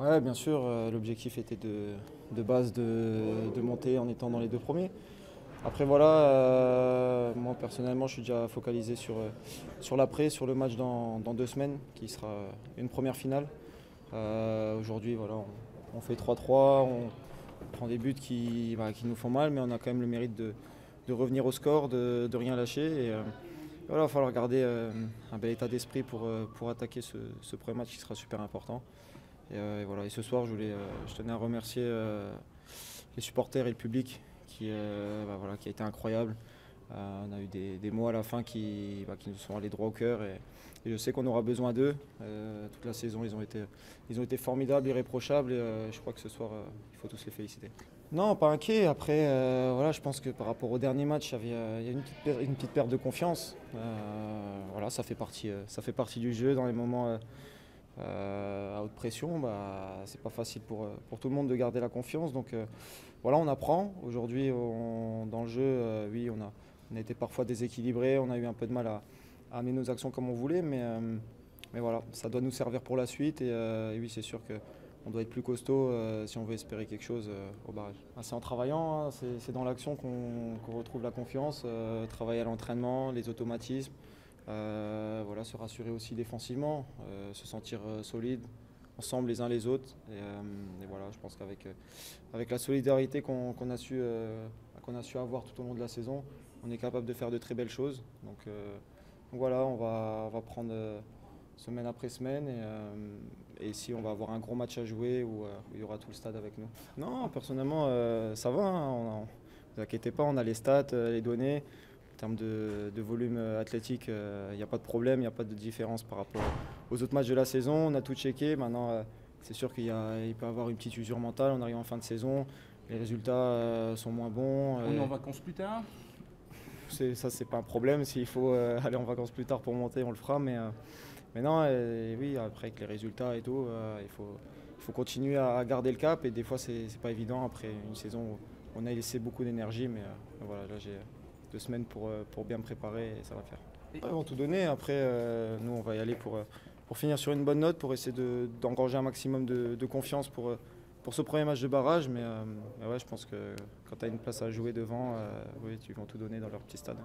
Ouais, bien sûr, l'objectif était de base de monter en étant dans les deux premiers. Après voilà, moi personnellement je suis déjà focalisé sur l'après, sur le match dans 2 semaines, qui sera une première finale. Aujourd'hui voilà, on fait 3-3, on prend des buts qui nous font mal, mais on a quand même le mérite de revenir au score, de rien lâcher. Voilà, il va falloir garder un bel état d'esprit pour attaquer ce premier match qui sera super important. Et voilà. Et ce soir, je tenais à remercier les supporters et le public voilà, qui a été incroyable. On a eu des mots à la fin qui nous sont allés droit au cœur et je sais qu'on aura besoin d'eux. Toute la saison, ils ont été formidables, irréprochables et je crois que ce soir, il faut tous les féliciter. Non, pas inquiet. Après, voilà, je pense que par rapport au dernier match, il y a une petite perte de confiance. Voilà, ça fait partie du jeu dans les moments à haute pression. C'est pas facile pour tout le monde de garder la confiance. Donc voilà, on apprend. Aujourd'hui, dans le jeu, oui, on a été parfois déséquilibré, on a eu un peu de mal à amener nos actions comme on voulait, mais voilà, ça doit nous servir pour la suite. Et oui, c'est sûr qu'on doit être plus costaud si on veut espérer quelque chose au barrage. C'est en travaillant, hein, c'est dans l'action qu'on retrouve la confiance, travailler à l'entraînement, les automatismes, voilà, se rassurer aussi défensivement, se sentir solide ensemble les uns les autres. Et voilà, je pense avec la solidarité qu'on a su avoir tout au long de la saison, on est capable de faire de très belles choses. Donc voilà, on va prendre semaine après semaine et ici on va avoir un gros match à jouer où il y aura tout le stade avec nous. Non, personnellement, ça va. Hein, ne vous inquiétez pas, on a les stats, les données. En termes de volume athlétique, il n'y a pas de problème, il n'y a pas de différence par rapport aux autres matchs de la saison. On a tout checké. Maintenant, c'est sûr il peut y avoir une petite usure mentale. On arrive en fin de saison, les résultats sont moins bons. On est en vacances plus tard. Ça, c'est pas un problème. S'il faut aller en vacances plus tard pour monter, on le fera. Mais non, oui, après avec les résultats et tout, il faut continuer à garder le cap. Et des fois, c'est pas évident après une saison où on a laissé beaucoup d'énergie. Mais voilà, là, j'ai 2 semaines pour bien me préparer et ça va le faire. Ils vont tout donner. Après, nous, on va y aller pour finir sur une bonne note, pour essayer d'engranger un maximum de confiance pour ce premier match de barrage. Mais ouais, je pense que quand tu as une place à jouer devant, oui, ils vont tout donner dans leur petit stade.